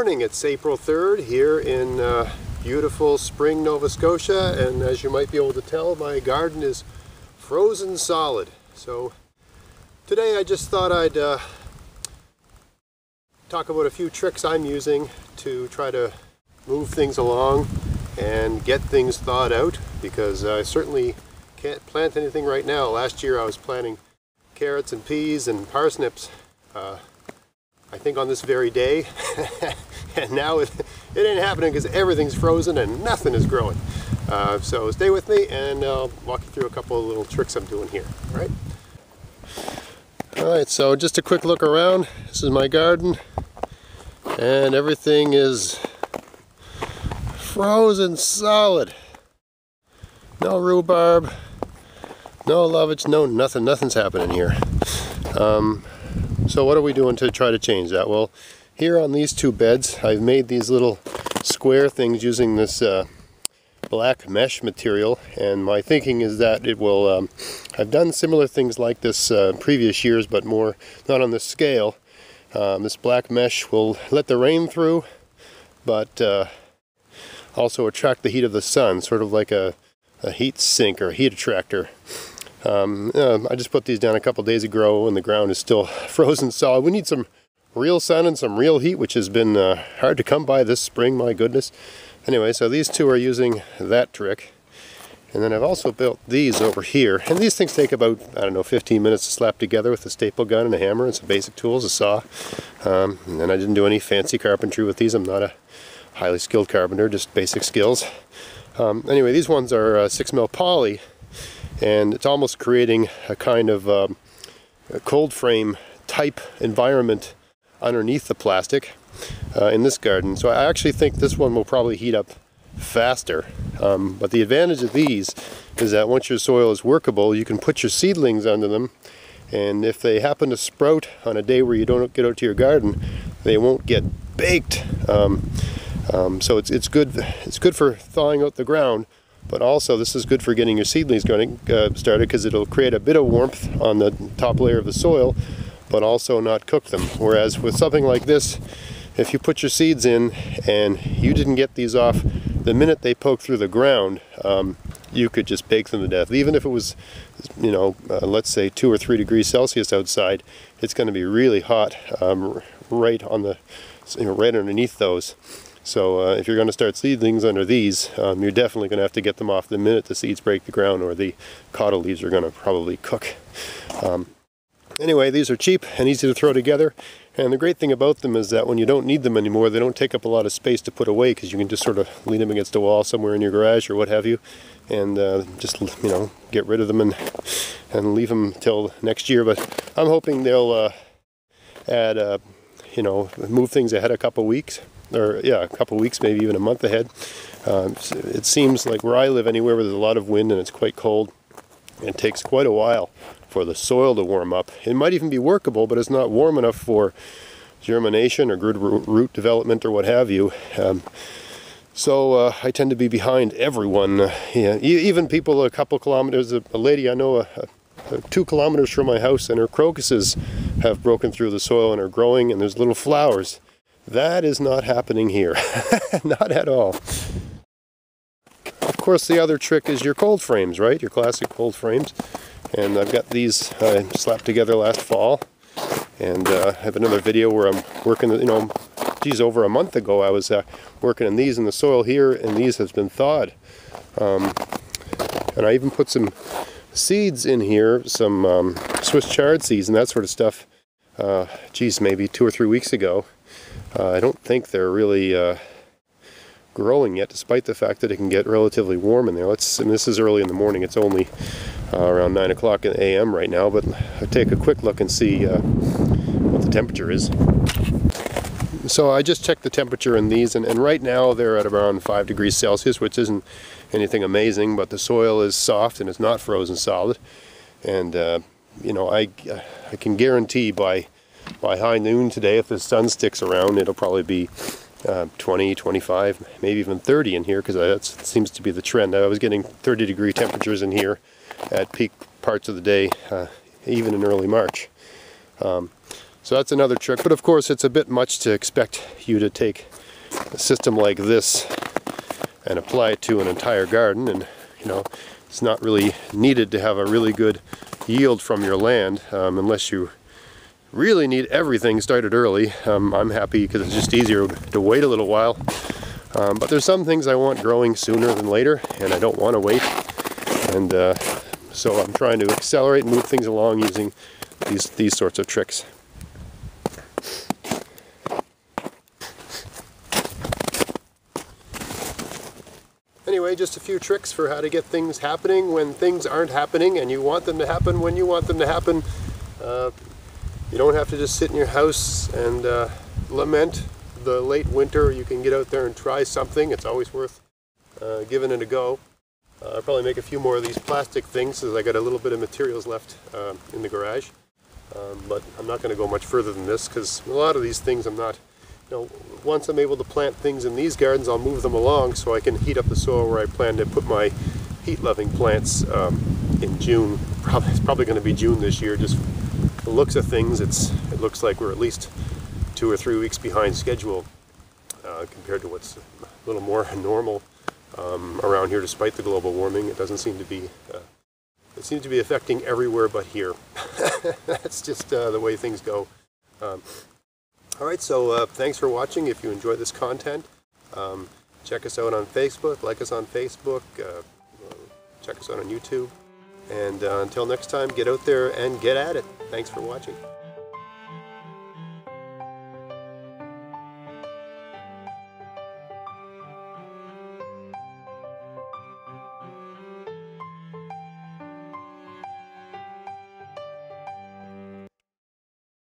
morning. It's April 3rd here in beautiful spring Nova Scotia, and as you might be able to tell, my garden is frozen solid. So today I just thought I'd talk about a few tricks I'm using to try to move things along and get things thawed out, because I certainly can't plant anything right now. Last year I was planting carrots and peas and parsnips I think on this very day and now it ain't happening because everything's frozen and nothing is growing. So stay with me and I'll walk you through a couple of little tricks I'm doing here. Alright, so just a quick look around. This is my garden and everything is frozen solid. No rhubarb, no lovage, no nothing. Nothing's happening here. So what are we doing to try to change that? Well, here on these two beds, I've made these little square things using this black mesh material, and my thinking is that it will, I've done similar things like this previous years, but more, not on this scale. This black mesh will let the rain through, but also attract the heat of the sun, sort of like a heat sink or a heat attractor. I just put these down a couple days ago and the ground is still frozen solid. We need some real sun and some real heat, which has been hard to come by this spring, my goodness. Anyway, so these two are using that trick. And then I've also built these over here. And these things take about, I don't know, 15 minutes to slap together with a staple gun and a hammer and some basic tools, a saw. And I didn't do any fancy carpentry with these. I'm not a highly skilled carpenter, just basic skills. Anyway, these ones are 6mm poly. And it's almost creating a kind of a cold frame type environment underneath the plastic in this garden. So I actually think this one will probably heat up faster. But the advantage of these is that once your soil is workable, you can put your seedlings under them, and if they happen to sprout on a day where you don't get out to your garden, they won't get baked. So it's good for thawing out the ground. But also this is good for getting your seedlings started, because it'll create a bit of warmth on the top layer of the soil, but also not cook them. Whereas with something like this, if you put your seeds in and you didn't get these off the minute they poke through the ground, you could just bake them to death. Even if it was, you know, let's say 2 or 3 degrees Celsius outside, it's going to be really hot right on the, right underneath those. So if you're going to start seedlings under these, you're definitely going to have to get them off the minute the seeds break the ground, or the cottle leaves are going to probably cook. Anyway, these are cheap and easy to throw together, and the great thing about them is that when you don't need them anymore, they don't take up a lot of space to put away, because you can just sort of lean them against a wall somewhere in your garage or what have you, and just, you know, get rid of them and leave them till next year. But I'm hoping they'll add, you know, move things ahead a couple weeks. Or yeah, a couple weeks, maybe even a month ahead. It seems like where I live, anywhere where there's a lot of wind and it's quite cold, it takes quite a while for the soil to warm up. It might even be workable, but it's not warm enough for germination or good root development or what have you. So I tend to be behind everyone. Yeah, even people a couple kilometers. A lady I know 2 kilometers from my house, and her crocuses have broken through the soil and are growing, and there's little flowers. That is not happening here. Not at all. Of course, the other trick is your cold frames, right? Your classic cold frames. And I've got these slapped together last fall. And I have another video where I'm working, you know, geez, over a month ago I was working in these in the soil here, and these have been thawed. And I even put some seeds in here, some Swiss chard seeds and that sort of stuff, geez, maybe 2 or 3 weeks ago. I don't think they're really growing yet, despite the fact that it can get relatively warm in there. And this is early in the morning. It's only around 9 o'clock a.m. right now, but I'll take a quick look and see what the temperature is. So I just checked the temperature in these, and right now they're at around 5 degrees Celsius, which isn't anything amazing, but the soil is soft and it's not frozen solid. And you know, I can guarantee by high noon today, if the sun sticks around, it'll probably be 20, 25, maybe even 30 in here, because that seems to be the trend. I was getting 30-degree temperatures in here at peak parts of the day, even in early March. So that's another trick, but of course it's a bit much to expect you to take a system like this and apply it to an entire garden, and you know, it's not really needed to have a really good yield from your land unless you really need everything started early. I'm happy because it's just easier to wait a little while, but there's some things I want growing sooner than later, and I don't want to wait, and so I'm trying to accelerate and move things along using these sorts of tricks. Anyway, just a few tricks for how to get things happening when things aren't happening and you want them to happen when you want them to happen. You don't have to just sit in your house and lament the late winter. You can get out there and try something. It's always worth giving it a go. I'll probably make a few more of these plastic things because I got a little bit of materials left in the garage. But I'm not going to go much further than this because a lot of these things I'm not, you know, once I'm able to plant things in these gardens, I'll move them along so I can heat up the soil where I plan to put my heat-loving plants in June. It's probably going to be June this year. Just the looks of things, it looks like we're at least 2 or 3 weeks behind schedule compared to what's a little more normal around here. Despite the global warming, it doesn't seem to be. It seems to be affecting everywhere but here. That's just the way things go. Alright, so thanks for watching. If you enjoy this content, check us out on Facebook, like us on Facebook, check us out on YouTube, and until next time, get out there and get at it. Thanks for watching.